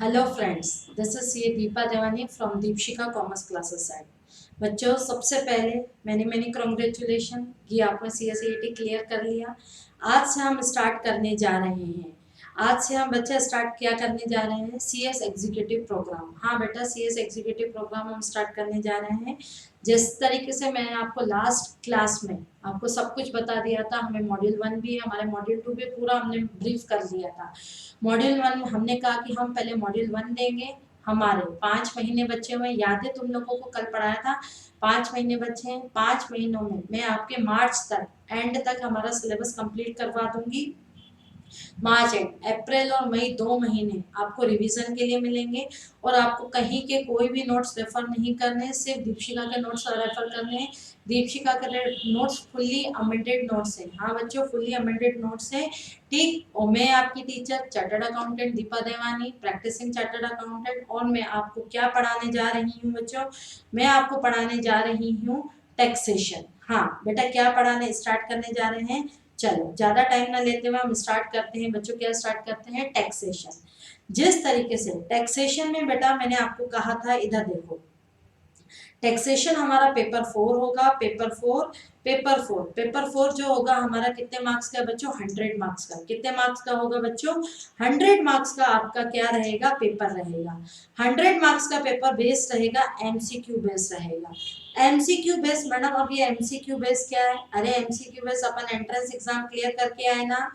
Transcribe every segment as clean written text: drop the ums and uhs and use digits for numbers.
Hello friends, this is C Deepa Devani from Deepshikha commerce classes side. बच्चों, सबसे पहले मैनी मैनी कॉन्ग्रेचुलेशन कि आपने CSET क्लियर कर लिया। आज से हम स्टार्ट करने जा रहे हैं। आज से हम बच्चे स्टार्ट क्या करने जा रहे हैं? CS executive programme. हाँ बेटा, CS एग्जीक्यूटिव प्रोग्राम हम स्टार्ट करने जा रहे हैं। जिस तरीके से मैंने आपको लास्ट क्लास में आपको सब कुछ बता दिया था, हमें मॉड्यूल 1 भी, हमारे मॉड्यूल 2 भी पूरा हमने ब्रीफ कर दिया था। मॉड्यूल 1 में हमने कहा कि हम पहले मॉड्यूल 1 देंगे। हमारे 5 महीने बचे हुए, याद है तुम लोगों को कल पढ़ाया था। 5 महीने बचे हैं। 5 महीनों में मैं आपके मार्च तक, एंड तक हमारा सिलेबस कंप्लीट करवा दूंगी। मार्च एंड अप्रैल और मई 2 महीने आपको रिवीजन के लिए मिलेंगे। और आपको कहीं के कोई भी नोट्स रेफर नहीं करने, सिर्फ दीपशिका के नोट्स रेफर करने हैं। दीपशिका के नोट्स फुल्ली अमेंडेड नोट्स हैं। हाँ बच्चों, फुल्ली अमेंडेड नोट्स हैं। ठीक, और मैं आपकी टीचर चार्टर्ड अकाउंटेंट दीपा देवानी, प्रैक्टिसिंग चार्टर्ड अकाउंटेंट। और मैं आपको क्या पढ़ाने जा रही हूँ बच्चों? मैं आपको पढ़ाने जा रही हूँ टैक्सेशन। हाँ बेटा, क्या पढ़ाने स्टार्ट करने जा रहे हैं? चलो ज्यादा टाइम ना लेते हुए हम स्टार्ट करते हैं बच्चों। क्या स्टार्ट करते हैं? टैक्सेशन। जिस तरीके से टैक्सेशन में बेटा मैंने आपको कहा था, इधर देखो, टैक्सेशन हमारा पेपर 4 होगा। पेपर फोर जो होगा हमारा कितने मार्क्स का बच्चों? 100 मार्क्स का। कितने मार्क्स का होगा बच्चों? 100 मार्क्स का आपका क्या रहेगा? पेपर रहेगा। 100 मार्क्स का पेपर बेस्ड रहेगा, MCQ बेस्ड रहेगा। MCQ बेस्ड मैडम, अब ये MCQ बेस्ड क्या है? अरे MCQ बेस्ड अपन एंट्रेंस एग्जाम क्लियर करके आए ना।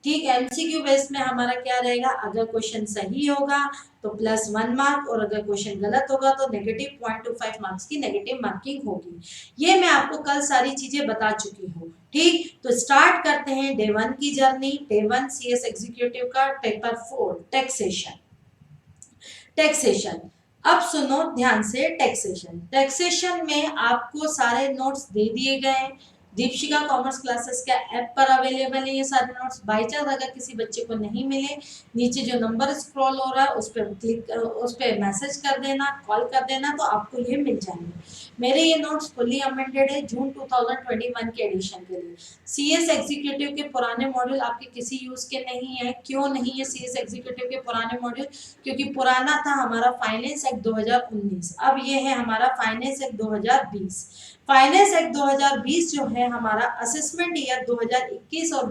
ठीक, MCQ बेस में हमारा क्या रहेगा? अगर क्वेश्चन सही होगा तो +1 मार्क, और अगर क्वेश्चन गलत होगा तो -0.25 मार्क्स की नेगेटिव मार्किंग होगी। ये मैं आपको कल सारी चीजें बता चुकी हूँ। ठीक, तो स्टार्ट करते हैं डे 1 की जर्नी। डे 1 CS एग्जीक्यूटिव का पेपर 4 टैक्सेशन। टैक्सेशन, अब सुनो ध्यान से। टैक्सेशन में आपको सारे नोट्स दे दिए गए। दीपशिका कॉमर्स क्लासेस का ऐप पर अवेलेबल है ये सारे नोट्स। बाई चांस अगर किसी बच्चे को नहीं मिले, नीचे जो नंबर स्क्रॉल हो रहा है उस पर क्लिक, उस पर मैसेज कर देना, कॉल कर देना, तो आपको ये मिल जाएंगे। मेरे ये नोट्स फुल्ली अमेंडेड है जून 2021 के एडिशन के लिए। CS एग्जीक्यूटिव के पुराने मॉड्यूल आपके किसी यूज के नहीं है। क्यों नहीं है CS एग्जीक्यूटिव के पुराने मॉड्यूल? क्योंकि पुराना था हमारा फाइनेंस एक्ट 2019, अब ये है हमारा फाइनेंस एक्ट 2020। फाइनेंस एक्ट 2020 जो है हमारा असेसमेंट ईयर 2021 और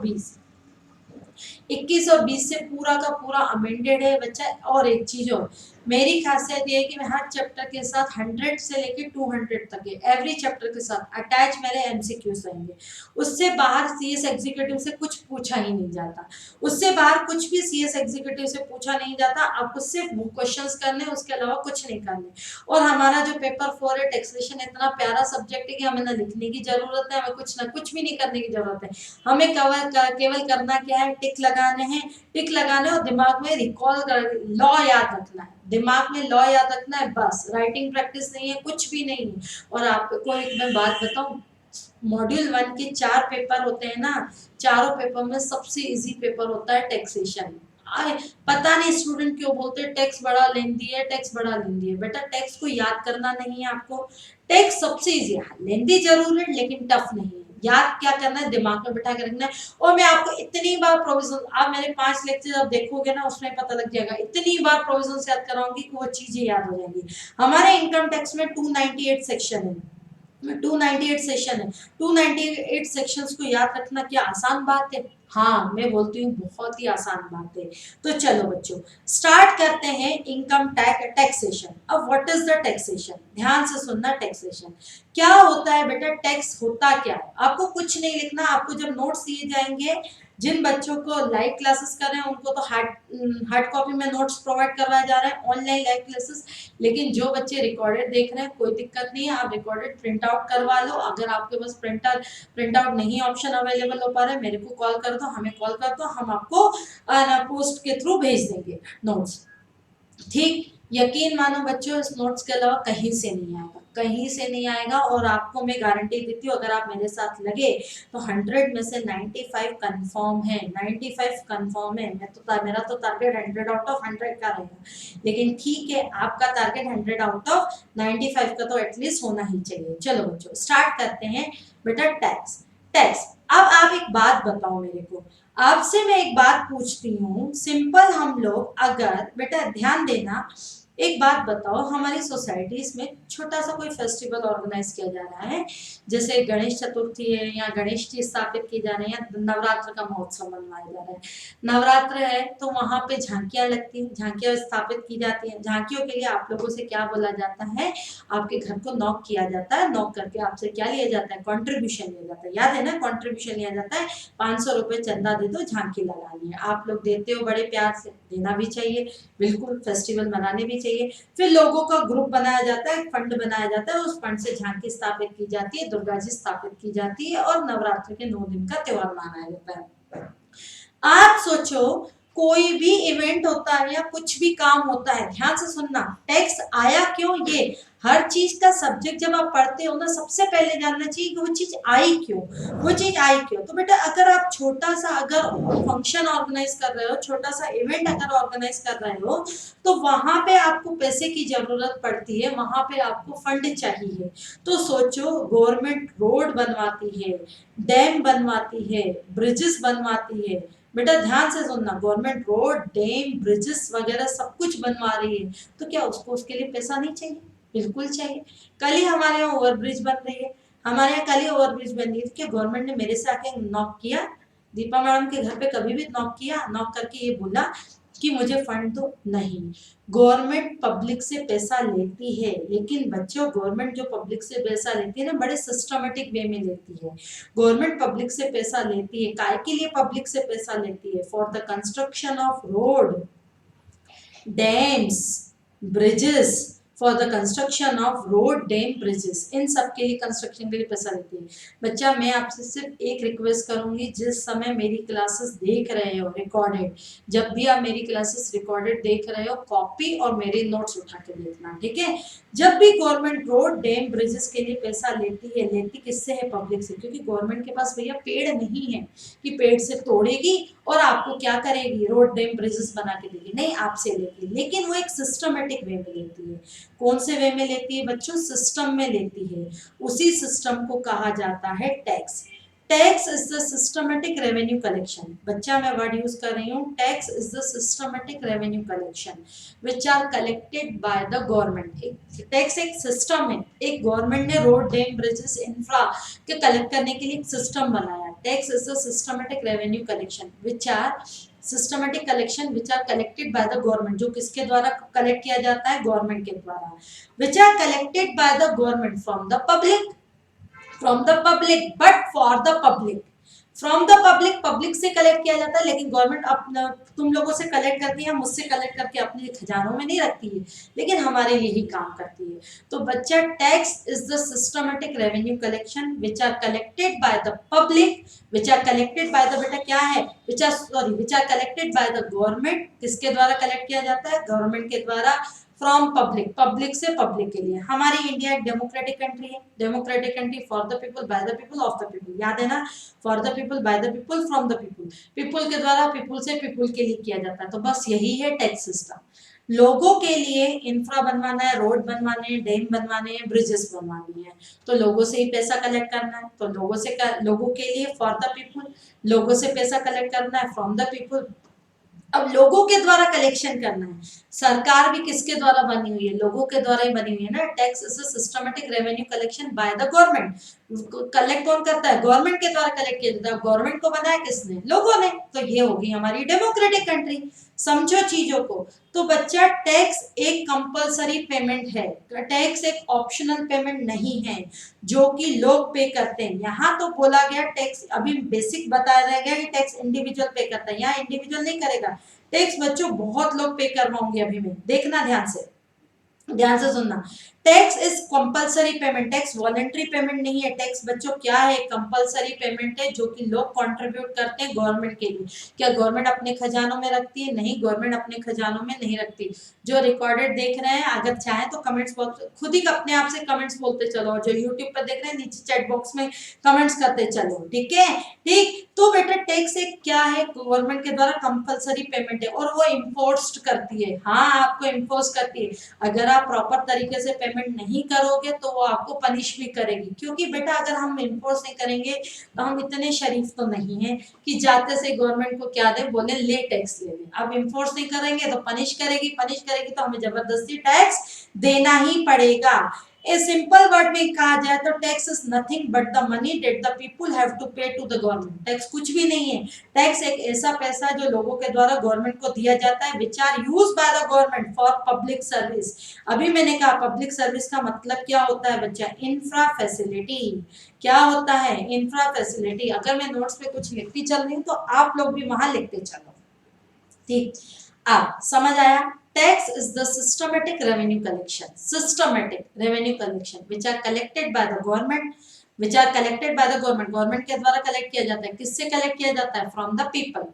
20 से पूरा का पूरा अमेंडेड है बच्चा। और एक चीज और, मेरी खासियत ये है कि मैं हर चैप्टर के साथ 100 से लेके 200 तक के एवरी चैप्टर के साथ अटैच मेरे MCQs रहेंगे। उससे बाहर CS एग्जीक्यूटिव से कुछ पूछा ही नहीं जाता। उससे बाहर कुछ भी CS एग्जीक्यूटिव से पूछा नहीं जाता। आपको सिर्फ वो क्वेश्चंस करने, उसके अलावा कुछ नहीं करने। और हमारा जो पेपर 4 है टैक्सेशन, इतना प्यारा सब्जेक्ट है कि हमें ना लिखने की जरूरत है, हमें कुछ भी नहीं करने की जरूरत है। हमें केवल करना क्या है? टिक लगाने हैं। टिक लगाने और दिमाग में रिकॉल कर, लॉ याद रखना है। दिमाग में लॉ याद रखना है बस। राइटिंग प्रैक्टिस नहीं है, कुछ भी नहीं है। और आपको एक मैं बात बताऊं, मॉड्यूल 1 के 4 पेपर होते हैं ना, चारों पेपर में सबसे इजी पेपर होता है टैक्सेशन। आए, पता नहीं स्टूडेंट क्यों बोलते हैं टैक्स बड़ा लेंदी है, टैक्स बड़ा लेंदी है। बेटा टैक्स को याद करना नहीं है आपको। टैक्स सबसे इजी है, लेंदी जरूर है लेकिन टफ नहीं है। याद क्या करना है? दिमाग में बैठा के रखना है। और मैं आपको इतनी बार प्रोविजन, आप मेरे 5 लेक्चर जब देखोगे ना उसमें पता लग जाएगा, इतनी बार प्रोविजन याद कराऊंगी कि वो चीजें याद हो जाएंगी। हमारे इनकम टैक्स में 298 सेक्शन है। 298 सेशन है। 298 सेक्शंस को याद रखना क्या आसान बात है? हाँ मैं बोलती हूँ बहुत ही आसान बात है। तो चलो बच्चों, स्टार्ट करते हैं इनकम टैक्सेशन। अब व्हाट इज द टैक्सेशन? ध्यान से सुनना। टैक्सेशन क्या होता है बेटा? टैक्स होता क्या है? आपको कुछ नहीं लिखना। आपको जब नोट्स दिए जाएंगे, जिन बच्चों को लाइव क्लासेस कर रहे हैं उनको तो हार्ड कॉपी में नोट्स प्रोवाइड करवाया जा रहा है, ऑनलाइन लाइव क्लासेस। लेकिन जो बच्चे रिकॉर्डेड देख रहे हैं कोई दिक्कत नहीं है, आप रिकॉर्डेड प्रिंट आउट करवा लो। अगर आपके पास प्रिंट आउट नहीं ऑप्शन अवेलेबल हो पा रहा है, मेरे को कॉल कर दो, हमें कॉल कर दो, हम आपको पोस्ट के थ्रू भेज देंगे नोट्स। ठीक, यकीन मानो बच्चों, इस नोट्स के अलावा कहीं से नहीं आएगा, कहीं से नहीं आएगा। और आपको मैं गारंटी देती हूँ अगर आप मेरे साथ लगे तो 100 में से 95 कंफर्म है। 95 कंफर्म है। मेरा तो टारगेट 100 आउट ऑफ 100 का रहेगा। लेकिन ठीक है, आपका टारगेट 100 आउट ऑफ 95 का तो एटलीस्ट होना ही चाहिए। चलो बच्चों, स्टार्ट करते हैं बेटा। टैक्स। टैक्स, अब आप एक बात बताओ मेरे को, आपसे मैं एक बात पूछती हूँ, सिंपल हम लोग अगर, बेटा ध्यान देना, एक बात बताओ, हमारी सोसाइटीज में छोटा सा कोई फेस्टिवल ऑर्गेनाइज किया जा रहा है, जैसे गणेश चतुर्थी है या गणेश जी स्थापित की जा रही है या नवरात्र का महोत्सव मनवाया जा रहा है। नवरात्र है तो वहां पे झांकियां लगती हैं, झांकियां स्थापित की जाती हैं। झांकियों के लिए आप लोगों से क्या बोला जाता है, आपके घर को नॉक किया जाता है, नॉक करके आपसे क्या लिया जाता है, कॉन्ट्रीब्यूशन लिया जाता है। याद है ना, कॉन्ट्रीब्यूशन लिया जाता है, 500 रुपए चंदा दे दो, झांकी लगानी है। आप लोग देते हो बड़े प्यार से, देना भी चाहिए, बिल्कुल फेस्टिवल मनाने भी चाहिए। फिर लोगों का ग्रुप बनाया जाता है, फंड बनाया जाता है, उस फंड से झांकी स्थापित की जाती है, दुर्गा जी स्थापित की जाती है और नवरात्र के 9 दिन का त्योहार मनाया जाता है। आप सोचो, कोई भी इवेंट होता है या कुछ भी काम होता है, ध्यान से सुनना, टैक्स आया क्यों, ये हर चीज का सब्जेक्ट जब आप पढ़ते हो ना, सबसे पहले जानना चाहिए कि वो चीज आई क्यों, वो चीज आई क्यों। तो बेटा अगर आप छोटा सा अगर फंक्शन ऑर्गेनाइज कर रहे हो, छोटा सा इवेंट अगर ऑर्गेनाइज कर रहे हो, तो वहां पे आपको पैसे की जरूरत पड़ती है, वहां पे आपको फंड चाहिए। तो सोचो, गवर्नमेंट रोड बनवाती है, डैम बनवाती है, ब्रिजेस बनवाती है। बेटा ध्यान से सुनना, गवर्नमेंट रोड, डैम, ब्रिजेस वगैरह सब कुछ बनवा रही है, तो क्या उसको उसके लिए पैसा नहीं चाहिए? बिल्कुल चाहिए। कल ही हमारे यहाँ ओवरब्रिज बन रही है, हमारे यहाँ कल ही ओवरब्रिज बन रही है, क्या गवर्नमेंट ने मेरे से आके नॉक किया, दीपा मैडम के घर पे कभी भी नॉक किया, नॉक करके ये बोला कि मुझे फंड दो? नहीं। गवर्नमेंट पब्लिक से पैसा लेती है, लेकिन बच्चों गवर्नमेंट जो पब्लिक से पैसा लेती है ना, बड़े सिस्टमेटिक वे में लेती है। गवर्नमेंट पब्लिक से पैसा लेती है, काय के लिए पब्लिक से पैसा लेती है? For the construction of road, dams, bridges, for the construction of road, dam, bridges, इन सब के लिए कंस्ट्रक्शन के लिए पैसा लेती है। बच्चा मैं आपसे सिर्फ एक रिक्वेस्ट करूंगी, जिस समय मेरी क्लासेस देख रहे हो रिकॉर्डेड, जब भी आप मेरी क्लासेस रिकॉर्डेड देख रहे हो, कॉपी और मेरे नोट्स उठा के देखना, ठीक है। जब भी गवर्नमेंट रोड, डैम, ब्रिजेस के लिए पैसा लेती है, लेती किससे है? पब्लिक से। क्योंकि गवर्नमेंट के पास भैया पेड़ नहीं है कि पेड़ से तोड़ेगी और आपको क्या करेगी, रोड, डैम, ब्रिजेस बना के देगी, नहीं, आपसे लेगी। लेकिन वो एक सिस्टमेटिक वे में लेती है। कौन से वे में लेती है बच्चों? सिस्टम में लेती है। उसी सिस्टम को कहा जाता है tax. Tax is the systematic revenue collection. बच्चा मैं वर्ड यूज कर रही हूँ, tax is the systematic revenue collection which are collected by the government. Tax एक सिस्टम है, एक गवर्नमेंट ने रोड, डैम, ब्रिजेस, इंफ्रा के कलेक्ट करने के लिए एक सिस्टम बनाया। Tax is the systematic revenue collection which are systematic collection which are collected by the government, जो किसके द्वारा कलेक्ट किया जाता है? गवर्नमेंट के द्वारा। Which are collected by the government from the public, from the public, but for the public. From the public, public से collect किया जाता है, लेकिन गवर्नमेंट अपना तुम लोगों से कलेक्ट करती है, मुझसे कलेक्ट करके अपने खजानों में नहीं रखती है, लेकिन हमारे लिए ही काम करती है। तो बच्चा, tax is the systematic revenue collection which are collected by the public, which are collected by the, बेटा क्या है, which are collected by the government. किसके द्वारा कलेक्ट किया जाता है? गवर्नमेंट के द्वारा। फ्रॉम पब्लिक, पब्लिक से पब्लिक के लिए। हमारी इंडिया एक डेमोक्रेटिक कंट्री है, democratic country, for the people, by the people, of the people, याद है ना, for the people, by the people, from the people. People के द्वारा, पीपल से, पीपल के लिए किया जाता है। तो बस यही है टैक्स सिस्टम। लोगों के लिए इंफ्रा बनवाना है, रोड बनवाने हैं, डैम बनवाने हैं, ब्रिजेस बनवानी है, तो लोगों से ही पैसा कलेक्ट करना है। तो लोगों के लिए, फॉर द पीपल, लोगों से पैसा कलेक्ट करना है, फ्रॉम द पीपल। अब लोगों के द्वारा कलेक्शन करना है। सरकार भी किसके द्वारा बनी हुई है? लोगों के द्वारा ही बनी हुई है ना। Tax is a systematic revenue collection bye the government. Collect कौन करता है? गवर्नमेंट के द्वारा कलेक्ट किया जाता है। गवर्नमेंट को बनाया किसने? लोगों ने। तो ये होगी हमारी डेमोक्रेटिक कंट्री। समझो चीजों को। तो बच्चा, टैक्स एक कंपलसरी पेमेंट है, टैक्स एक ऑप्शनल पेमेंट नहीं है जो कि लोग पे करते हैं। यहाँ तो बोला गया टैक्स, अभी बेसिक बताया रह गया कि टैक्स इंडिविजुअल पे करता है, यहाँ इंडिविजुअल नहीं करेगा टैक्स। बच्चों बहुत लोग पे करवाऊंगी अभी मैं, देखना ध्यान से, ध्यान से सुनना। Tax is compulsory payment, tax voluntary payment नहीं है। टैक्स बच्चों क्या है? कंपलसरी पेमेंट है जो कि लोग कंट्रीब्यूट करते हैं गवर्नमेंट के लिए। क्या गवर्नमेंट अपने खजानों में रखती है? नहीं, गवर्नमेंट अपने खजानों में नहीं रखती। जो रिकॉर्डेड देख रहे हैं, अगर चाहे तो कमेंट्स बॉक्स, खुद ही अपने आप से कमेंट्स बोलते चलो, और जो यूट्यूब पर देख रहे हैं नीचे चैट बॉक्स में कमेंट्स करते चलो, ठीक है। ठीक, तो बेटा टैक्स एक क्या है? गवर्नमेंट के द्वारा कंपलसरी पेमेंट है, और वो इम्पोर्स्ड करती है। हाँ, आपको इम्पोज करती है। अगर आप प्रॉपर तरीके से पेमेंट नहीं करोगे तो वो आपको पनिश भी करेगी, क्योंकि बेटा अगर हम इन्फोर्स नहीं करेंगे तो हम इतने शरीफ तो नहीं है कि जाते से गवर्नमेंट को क्या दे, बोले ले टैक्स ले ले। अब इन्फोर्स नहीं करेंगे तो पनिश करेगी तो हमें जबरदस्ती टैक्स देना ही पड़ेगा। ए सिंपल वर्ड में कहा जाए तो tax is nothing but the money that the people have to pay to the government. Tax कुछ भी नहीं है, टैक्स एक ऐसा पैसा है जो लोगों के द्वारा गवर्नमेंट को दिया जाता है, which are used by the government for public service. अभी मैंने कहा पब्लिक सर्विस का मतलब क्या होता है बच्चा, इंफ्रा फैसिलिटी। क्या होता है, इंफ्रा फैसिलिटी। अगर मैं नोट्स पे कुछ लिखती चल रही हूँ तो आप लोग भी वहां लिखते चलो, ठीक। अब समझ आया, tax is the systematic revenue collection, systematic revenue collection which are collected by the government, which are collected by the government, government के द्वारा कलेक्ट किया जाता है। किससे कलेक्ट किया जाता है, फ्रॉम द पीपल।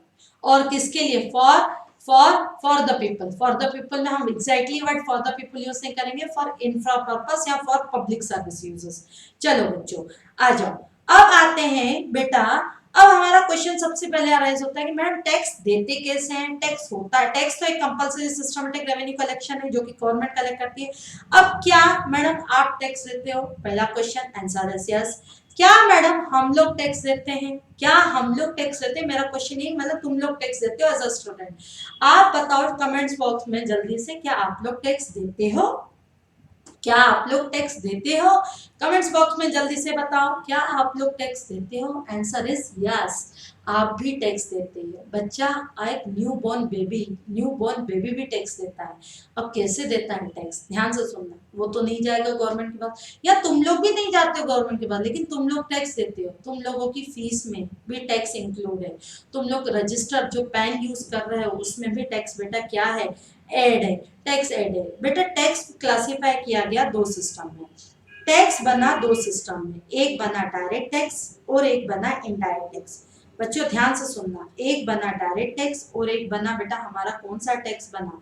और किसके लिए, for the people. For the people में हम exactly word for the people use नहीं करेंगे, फॉर इंफ्रा पर्पस या फॉर पब्लिक सर्विस यूजेस। चलो बच्चों आ जाओ, अब आते हैं बेटा, अब हमारा क्वेश्चन सबसे पहले अराइज होता है कि मैडम टैक्स देते कैसे हैं, टैक्स होता है, टैक्स तो एक कंपलसरी सिस्टमैटिक रेवेन्यू कलेक्शन है जो कि गवर्नमेंट कलेक्ट करती है। अब क्या मैडम आप टैक्स देते हो, पहला क्वेश्चन, आंसर इज यस। क्या मैडम हम लोग टैक्स देते हैं, क्या हम लोग टैक्स देते हैं, मेरा क्वेश्चन ये मतलब तुम लोग टैक्स देते हो एज अ स्टूडेंट। आप बताओ कमेंट्स बॉक्स में जल्दी से, क्या आप लोग टैक्स देते हो, क्या आप लोग टैक्स देते हो, कमेंट्स बॉक्स में जल्दी से बताओ, क्या आप लोग टैक्स देते हो। आंसर इज यस, आप भी टैक्स देते हो बच्चा। एक न्यू बॉर्न बेबी भी टैक्स देता है। अब कैसे देता है टैक्स, ध्यान से सुनना, वो तो नहीं जाएगा गवर्नमेंट के पास, या तुम लोग भी नहीं जाते हो गवर्नमेंट के पास, लेकिन तुम लोग टैक्स देते हो, तुम लोगों की फीस में भी टैक्स इंक्लूड है। तुम लोग रजिस्टर जो पेन यूज कर रहे हो उसमें भी टैक्स बेटा क्या है, ऐड है, टैक्स ऐड है बेटा। टैक्स क्लासिफाई किया गया दो सिस्टम में, टैक्स बना दो सिस्टम में, एक बना डायरेक्ट टैक्स और एक बना इनडायरेक्ट टैक्स। बच्चों ध्यान से सुनना, एक बना डायरेक्ट टैक्स और एक बना बेटा हमारा कौन सा टैक्स बना,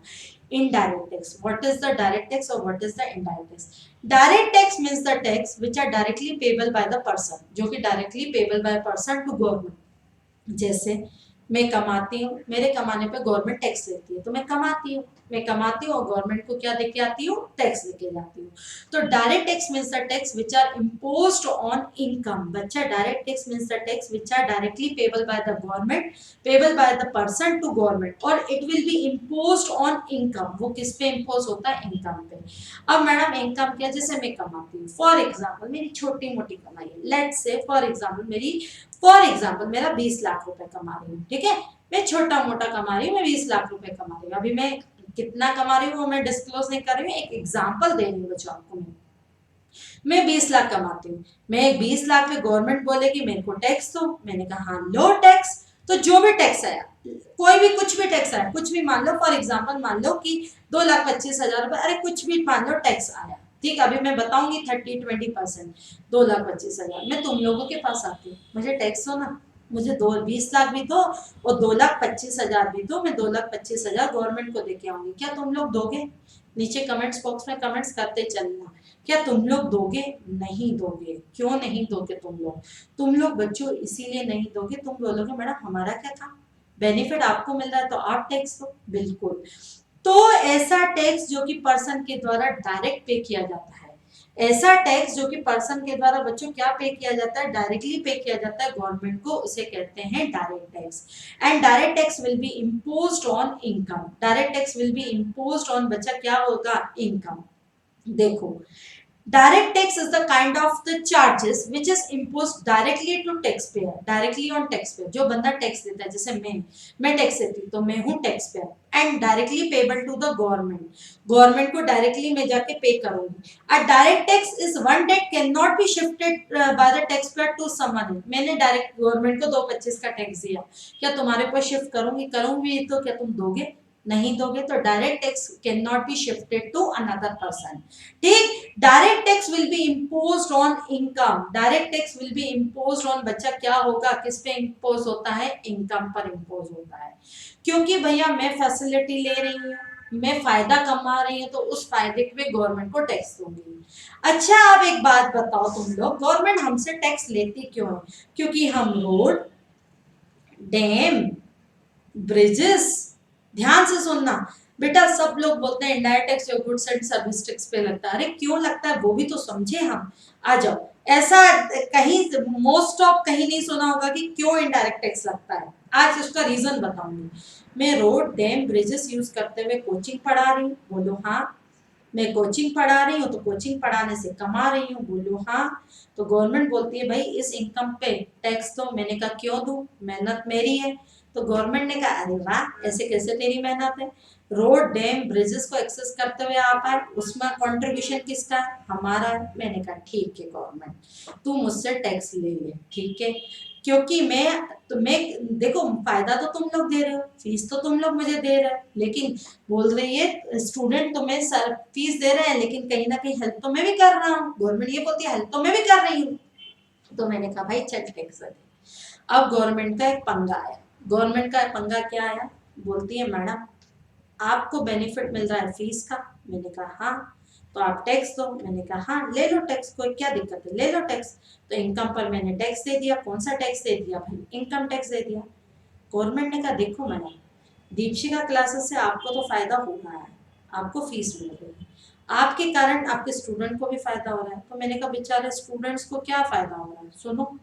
indirect tax. What is the direct tax और what is the indirect tax. Direct tax means the tax which are directly payable by the person, जो कि directly payable by person to government. जैसे मैं कमाती हूँ, मेरे कमाने पे गवर्नमेंट टैक्स लेती है, तो मैं कमाती हूँ और गवर्नमेंट को क्या देके आती हूँ, टैक्स देके जाती हूँ। तो direct tax means the tax which are imposed on income. बच्चा direct tax means the tax which are directly payable by the government, payable by the person to government, और it will be imposed on income. वो किस पे impose होता है, income पे। अब madam income क्या, जैसे मैं कमाती हूँ, फॉर एग्जाम्पल मेरी छोटी मोटी कमाई है, लेट्स से फॉर एग्जाम्पल मेरा 20 लाख रुपए कमा रही हूँ, ठीक है, मैं छोटा मोटा कमा रही हूँ, मैं 20 लाख रुपए कमा रही हूँ। अभी मैं कितना कमा रही हूँ वो मैं डिस्क्लोज नहीं कर रही हूँ, एक एग्जाम्पल दे रही हूँ बच्चों आपको। मैं 20 लाख कमाती हूँ, मैं 20 लाख पे गवर्नमेंट बोलेगी मेरे को टैक्स दो, मैंने कहा हाँ लो टैक्स। तो जो भी टैक्स आया, कोई भी कुछ भी टैक्स आया, कुछ भी मान लो, फॉर एग्जाम्पल मान लो कि 2,25,000 रुपए, अरे कुछ भी मान लो टैक्स आया, ठीक। अभी मैं बताऊंगी 30-20%, 2,25,000 मैं तुम लोगों के पास आती हूँ, मुझे टैक्स दो ना, मुझे 20 लाख भी दो और 2,25,000 भी दो, मैं 2,25,000 गवर्नमेंट को देके आऊंगी, क्या तुम लोग दोगे। नीचे कमेंट्स बॉक्स में कमेंट्स करते चलना, क्या तुम लोग दोगे, नहीं दोगे। क्यों नहीं दोगे तुम लोग बच्चों इसीलिए नहीं दोगे, तुम बोलोगे मैडम हमारा क्या था, बेनिफिट आपको मिल रहा है तो आप टैक्स दो। बिल्कुल, तो ऐसा टैक्स जो कि पर्सन के द्वारा डायरेक्ट पे किया जाता है, ऐसा टैक्स जो कि पर्सन के द्वारा बच्चों क्या पे किया जाता है, डायरेक्टली पे किया जाता है गवर्नमेंट को, उसे कहते हैं direct tax. And direct tax will be imposed on income, direct tax will be imposed on बच्चा क्या होगा, इनकम। देखो, direct tax is the kind of the charges which is imposed directly to taxpayer, directly on taxpayer। जो बंदा tax देता है, जैसे मैं टैक्स देती हूँ तो मैं हूँ taxpayer, and directly payable to the government को डायरेक्टली मैं जाके पे करूंगी। A direct tax is one that can not be shifted by the taxpayer to someone. मैंने डायरेक्ट गवर्नमेंट को 2,25 का टैक्स दिया, क्या तुम्हारे ऊपर शिफ्ट करूंगी तो क्या तुम दोगे, नहीं दोगे। तो direct tax can not be shifted to another person, ठीक। Direct tax will be imposed on income, direct tax will be imposed on बच्चा क्या होगा, किस पे इम्पोज होता है, इनकम पर इम्पोज होता है। क्योंकि भैया मैं फैसिलिटी ले रही हूँ, मैं फायदा कमा रही हूँ, तो उस फायदे पे गवर्नमेंट को टैक्स दूंगी। अच्छा अब एक बात बताओ तुम लोग, गवर्नमेंट हमसे टैक्स लेती क्यों है, क्योंकि हम रोड, डैम, ब्रिजेस, ध्यान से सुनना, बेटा सब लोग बोलते हैं इनडायरेक्ट टैक्स जो गुड्स एंड सर्विस टैक्स पे लगता है। अरे क्यों लगता है वो भी तो समझे हम। आ जाओ, ऐसा कहीं मोस्ट ऑफ कहीं नहीं सुना होगा कि क्यों इनडायरेक्ट टैक्स लगता है। आज उसका रीजन बताऊंगी। मैं रोड डैम ब्रिजेस यूज करते हुए कोचिंग पढ़ा रही हूँ, बोलो हाँ। मैं कोचिंग पढ़ा रही हूँ तो कोचिंग पढ़ाने से कमा रही हूँ, बोलो हाँ। तो गवर्नमेंट बोलती है भाई इस इनकम पे टैक्स दो। मैंने कहा क्यों दूं, मेहनत मेरी है। तो गवर्नमेंट ने कहा अरे वाह, ऐसे कैसे तेरी मेहनत है। रोड डैम ब्रिजेस को एक्सेस करते हुए आप आए, उसमें कंट्रीब्यूशन किसका है, हमारा है। मैंने कहा ठीक है गवर्नमेंट, तू मुझसे टैक्स ले ले, ठीक है। क्योंकि मैं देखो फायदा तो तुम लोग दे रहे हो, फीस तो तुम लोग मुझे दे रहे हो, लेकिन बोल रही है स्टूडेंट तुम्हें सर फीस दे रहे हैं लेकिन कहीं ना कहीं हेल्प तो मैं भी कर रहा हूँ। गवर्नमेंट ये बोलती है हेल्प तो मैं भी कर रही हूँ। तो मैंने कहा भाई चल टैक्स दे। अब गवर्नमेंट का एक पंगा आया। गवर्नमेंट का पंगा क्या आया, बोलती है मैडम आपको बेनिफिट मिल रहा है फीस का। मैंने कहा हाँ। तो आप टैक्स दो। मैंने कहा हाँ ले लो टैक्स, कोई क्या दिक्कत है, ले लो टैक्स। तो इनकम पर मैंने टैक्स दे दिया। कौन सा टैक्स दे दिया भाई, इनकम टैक्स दे दिया। गवर्नमेंट ने कहा देखो मैडम, दीक्षिका क्लासेस से आपको तो फायदा हो रहा है, आपको फीस मिल रही है, आपके कारण आपके स्टूडेंट को भी फायदा हो रहा है। तो मैंने कहा बेचारे स्टूडेंट्स को क्या फायदा हो रहा है, सुनो।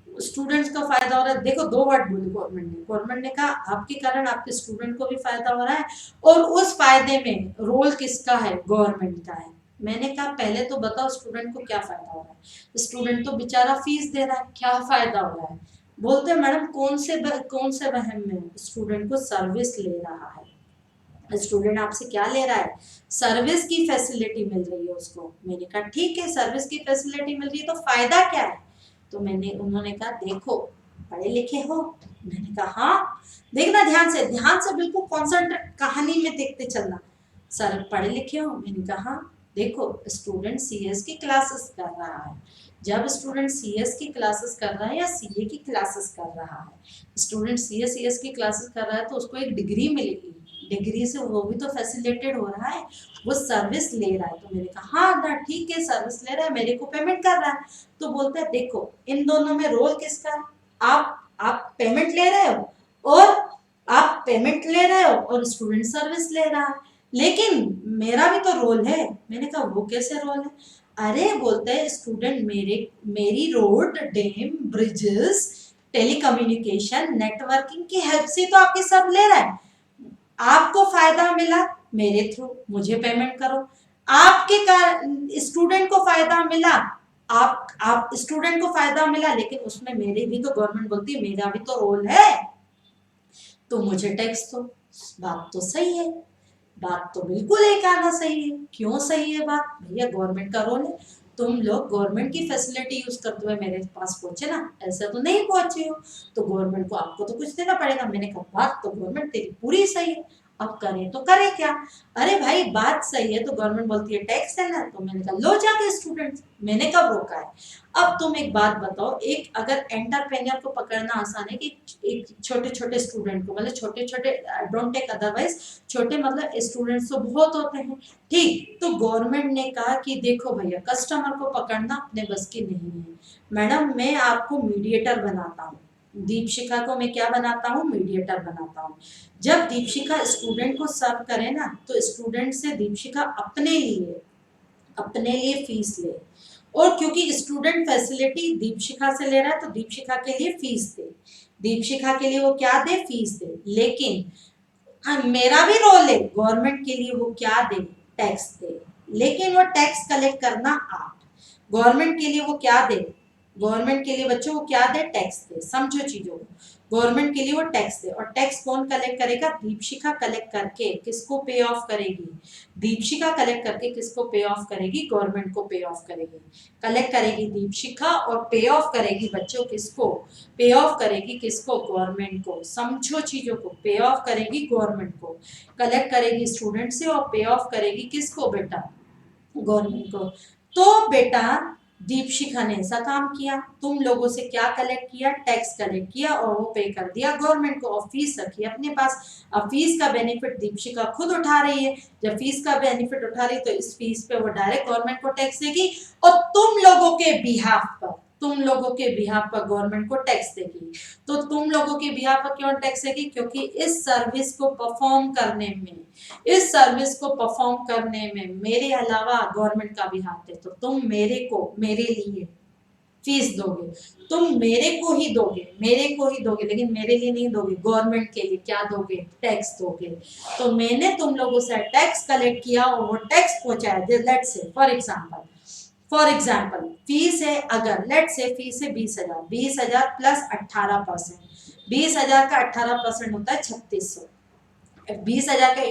स्टूडेंट्स का फायदा हो रहा है, देखो दो वर्ड बोली गवर्नमेंट ने कहा आपके कारण आपके स्टूडेंट को भी फायदा हो रहा है और उस फायदे में रोल किसका है, गवर्नमेंट का है। मैंने कहा पहले तो बताओ स्टूडेंट को क्या फायदा हो रहा है। स्टूडेंट तो बेचारा फीस दे रहा है, क्या फायदा हो रहा है। बोलते हैं मैडम कौन से वहम में, स्टूडेंट को सर्विस ले रहा है। स्टूडेंट आपसे क्या ले रहा है, सर्विस की फैसिलिटी मिल रही है उसको। मैंने कहा ठीक है सर्विस की फैसिलिटी मिल रही है तो फायदा क्या है। तो उन्होंने कहा देखो पढ़े लिखे हो। मैंने कहा हाँ। देखना ध्यान से बिल्कुल कॉन्सेंट्रेट कहानी में देखते चलना। सर पढ़े लिखे हो, मैंने कहा हाँ। देखो स्टूडेंट सीएस की क्लासेस कर रहा है। जब स्टूडेंट सीएस की क्लासेस कर रहा है या सीए की क्लासेस कर रहा है, स्टूडेंट सीएस की क्लासेस कर रहा है तो उसको एक डिग्री मिलेगी। डिग्री से वो भी तो फैसिलिटेड हो रहा है, वो सर्विस ले रहा है। तो मैंने कहा हाँ ना ठीक है सर्विस ले रहा है, मेरे को पेमेंट कर रहा है। तो बोलते हैं देखो इन दोनों में रोल किसका है। आप पेमेंट ले रहे हो और आप पेमेंट ले रहे हो और स्टूडेंट सर्विस ले रहा है, लेकिन मेरा भी तो रोल है। मैंने कहा वो कैसे रोल है। अरे बोलते हैं स्टूडेंट मेरी road dam bridges telecommunication networking की हेल्प से तो आपके सब ले रहा है। आपको फायदा मिला मेरे थ्रू, मुझे पेमेंट करो। आपके कारण स्टूडेंट को फायदा मिला, आप स्टूडेंट को फायदा मिला, लेकिन उसमें मेरे भी तो गवर्नमेंट बोलती है मेरा भी तो रोल है, तो मुझे टैक्स दो। बात तो सही है, बात तो बिल्कुल एक आना सही है। क्यों सही है बात, भैया गवर्नमेंट का रोल है। तुम लोग गवर्नमेंट की फैसिलिटी यूज करते हुए मेरे पास पहुंचे ना, ऐसे तो नहीं पहुंचे हो, तो गवर्नमेंट को आपको तो कुछ देना पड़ेगा। मैंने कहा बात तो गवर्नमेंट तेरी पूरी सही है, अब करें तो करें क्या। अरे भाई बात सही है तो गवर्नमेंट बोलती है टैक्स देना, तो मैंने कहा लो जाके स्टूडेंट, मैंने कब रोका है। अब तुम एक बात बताओ, एक अगर एंटरप्रेन्योर को पकड़ना आसान है कि एक छोटे छोटे स्टूडेंट को, मतलब छोटे छोटे, डोंट टेक अदरवाइज, छोटे मतलब स्टूडेंट्स तो बहुत होते हैं, ठीक। तो गवर्नमेंट ने कहा कि देखो भैया कस्टमर को पकड़ना अपने बस की नहीं है, मैडम मैं आपको मीडिएटर बनाता हूँ। दीपशिखा को मैं क्या बनाता हूँ, मीडिएटर बनाता हूँ। जब दीपशिखा स्टूडेंट को सर्व करे ना, तो स्टूडेंट से दीपशिखा अपने लिए फीस ले, और क्योंकि स्टूडेंट फैसिलिटी दीपशिखा से ले रहा है तो दीपशिखा के लिए फीस दे, दीपशिखा के लिए वो क्या दे, फीस दे। लेकिन हाँ मेरा भी रोल है, गवर्नमेंट के लिए वो क्या दे, टैक्स दे। लेकिन वो टैक्स कलेक्ट करना आप, गवर्नमेंट के लिए वो क्या दे, गवर्नमेंट के लिए बच्चों को क्या दे, टैक्स दे। समझो चीजों को, गवर्नमेंट के लिए वो टैक्स दे, और टैक्स कौन कलेक्ट करेगा, दीपशिखा कलेक्ट करके किसको पे ऑफ करेगी, दीपशिखा कलेक्ट करके किसको पे ऑफ करेगी, गवर्नमेंट को पे ऑफ करेगी। कलेक्ट करेगी दीपशिखा और पे ऑफ करेगी बच्चों किसको, पे ऑफ करेगी किसको, गवर्नमेंट को। समझो चीजों को, पे ऑफ करेगी गवर्नमेंट को, कलेक्ट करेगी स्टूडेंट से और पे ऑफ करेगी किसको बेटा, गवर्नमेंट को। तो बेटा दीपशिखा ने ऐसा काम किया, तुम लोगों से क्या कलेक्ट किया, टैक्स कलेक्ट किया और वो पे कर दिया गवर्नमेंट को, और फीस रखी अपने पास। अब फीस का बेनिफिट दीपशिखा खुद उठा रही है, जब फीस का बेनिफिट उठा रही तो इस फीस पे वो डायरेक्ट गवर्नमेंट को टैक्स देगी, और तुम लोगों के बिहाफ पर तुम लोगों के बिहाफ पर गवर्नमेंट को टैक्स देगी। तो तुम लोगों के बिहाफ पर क्यों टैक्स देगी? क्योंकि इस सर्विस को परफॉर्म करने में, इस सर्विस को परफॉर्म करने में मेरे अलावा गवर्नमेंट का भी हाथ है। तो तुम मेरे को, मेरे लिए फीस दोगे, तुम मेरे को ही दोगे, मेरे को ही दोगे, लेकिन मेरे लिए नहीं दोगे, गवर्नमेंट के लिए क्या दोगे? टैक्स दोगे। तो मैंने तुम लोगों से टैक्स कलेक्ट किया और वो टैक्स पहुंचाया। Let's say for example fees है, अगर लेट से फीस है 20,000, 20,000 प्लस 18%, 20,000 का 18% होता है 3600, 20,000 का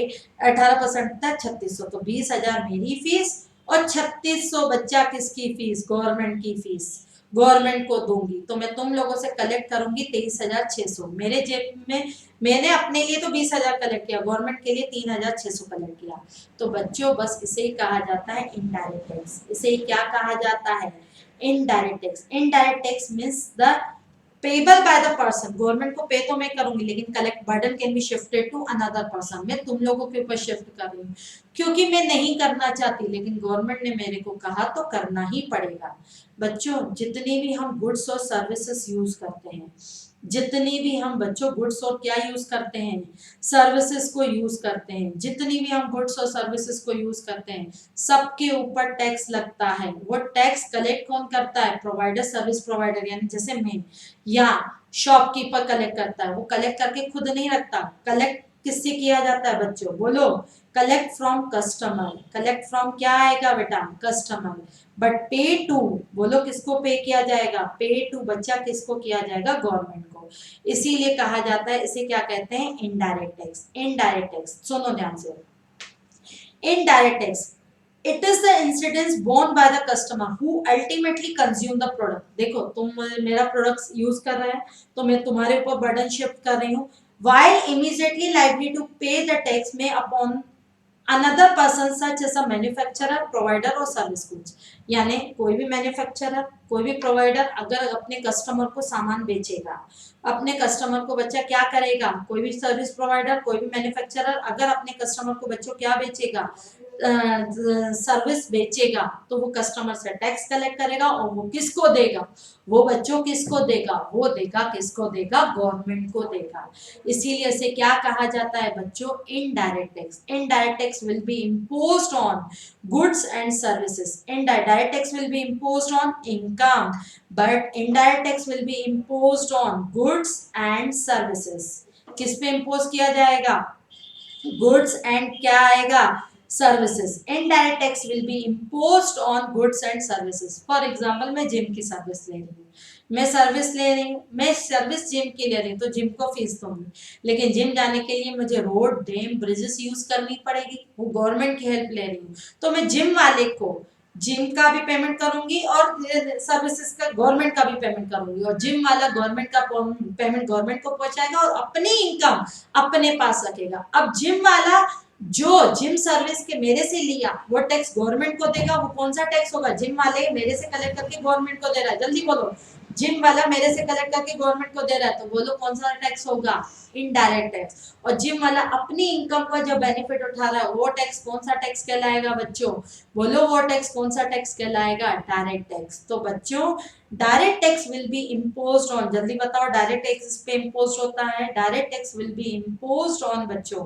18% होता है 3600। तो 20,000 मेरी फीस और 3600 बच्चा किसकी फीस? गवर्नमेंट की फीस, गवर्नमेंट को दूंगी। तो मैं तुम लोगों से कलेक्ट करूंगी 23,600 मेरे जेब में। मैंने अपने लिए तो 20,000 कलेक्ट किया, गवर्नमेंट के लिए 3,600 कलेक्ट किया। तो बच्चों बस इसे ही कहा जाता है इनडायरेक्ट टैक्स। इसे ही क्या कहा जाता है? Indirect tax. Indirect tax means the payable by the person. Government को पे तो मैं करूंगी, लेकिन collect burden can be shifted to another person. मैं तुम लोगों के ऊपर शिफ्ट कर रही हूँ, क्योंकि मैं नहीं करना चाहती, लेकिन गवर्नमेंट ने मेरे को कहा तो करना ही पड़ेगा। बच्चों जितनी भी हम गुड्स और सर्विसेज यूज करते हैं, जितनी भी हम बच्चों गुड्स और क्या यूज करते हैं? सर्विसेज को यूज करते हैं। जितनी भी हम गुड्स और सर्विसेज को यूज करते हैं, सबके ऊपर टैक्स लगता है। वो टैक्स कलेक्ट कौन करता है? प्रोवाइडर, सर्विस प्रोवाइडर, यानी जैसे मैं या शॉपकीपर कलेक्ट करता है। वो कलेक्ट करके खुद नहीं रखता, कलेक्ट किससे किया जाता है बच्चों? बोलो। Collect from customer. Collect from क्या आएगा बेटा? कस्टमर। बट पे टू, बोलो किसको पे किया जाएगा? पे टू बच्चा किसको किया जाएगा? गवर्नमेंट को। इसीलिए कहा जाता है, इसे क्या कहते हैं? Indirect tax. इनडायरेक्ट टैक्स सुनो ध्यान से। Indirect tax, it is the incidence borne by the customer who ultimately consume the product. देखो तुम मेरा प्रोडक्ट यूज कर रहे हैं, तो मैं तुम्हारे ऊपर बर्डन शिफ्ट कर रही हूँ। while immediately likely to pay the tax may upon another person such as a manufacturer, provider or service goods। यानी कोई भी मैन्युफैक्चरर, कोई भी प्रोवाइडर अगर अपने कस्टमर को सामान बेचेगा, अपने कस्टमर को बच्चा क्या करेगा? कोई भी सर्विस प्रोवाइडर, कोई भी मैन्युफैक्चरर अगर अपने कस्टमर को बच्चों क्या बेचेगा? सर्विस बेचेगा, तो वो कस्टमर से टैक्स कलेक्ट करेगा और वो किसको देगा? वो बच्चों किसको देगा? वो देगा किसको देगा? गवर्नमेंट को देगा। इसीलिए इसे क्या कहा जाता है बच्चों? Indirect tax. Indirect tax will B imposed on goods and services। Indirect tax will be imposed on income, but indirect tax will be imposed on goods and services। किस पे इम्पोज किया जाएगा? गुड्स एंड क्या आएगा? Services. Indirect tax will be imposed on goods and services. For example मैं gym की service ले रही हूँ, मैं सर्विस ले रही हूँ, मैं सर्विस जिम की ले रही हूँ, तो जिम को फीस दूंगी, लेकिन जिम जाने के लिए मुझे रोड, डैम, ब्रिजेस यूज करनी पड़ेगी, वो गवर्नमेंट की हेल्प ले रही हूँ। तो मैं जिम वाले को जिम का भी पेमेंट करूंगी और सर्विसेज का गवर्नमेंट का भी पेमेंट करूंगी, और जिम वाला गवर्नमेंट का पेमेंट गवर्नमेंट को पहुंचाएगा और अपनी इनकम अपने पास रखेगा। अब जिम वाला जो जिम सर्विस के मेरे से लिया वो टैक्स गवर्नमेंट को देगा। वो कौन सा टैक्स होगा? जिम वाले मेरे से कलेक्ट करके गवर्नमेंट को दे रहा है, जल्दी बोलो। जिम वाला मेरे से कलेक्ट करके गवर्नमेंट को दे रहा है, तो बोलो कौन सा टैक्स होगा? Indirect tax. और जिम वाला अपनी इनकम का जो बेनिफिट उठा रहा है, वो टैक्स कौन सा टैक्स कहलाएगा बच्चों? बोलो वो टैक्स कौन सा टैक्स कहलाएगा? Direct tax. तो बच्चों direct tax will be imposed on, जल्दी बताओ डायरेक्ट टैक्स पे इम्पोज्ड होता है, direct tax will be imposed on बच्चों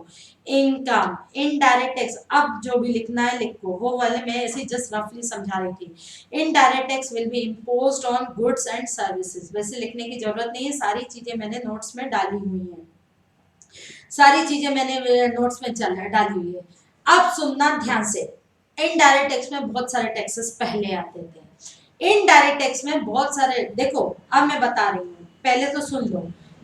इनकम। इनडायरेक्ट टैक्स, अब जो भी लिखना है लिखो, वो वाले मैं ऐसे जस्ट रफली समझा रही थी। Indirect tax will be imposed on goods and services. वैसे लिखने की जरूरत नहीं है, सारी चीजें मैंने नोट्स में डाली हुई हैं, सारी चीजें मैंने नोट्स में डाली हुई है। अब सुनना ध्यान से। इनडायरेक्ट टैक्स में बहुत सारे टैक्सेस पहले आते थे। इनडायरेक्ट टैक्स में बहुत सारे, देखो अब मैं बता रही हूँ, पहले तो सुन लो।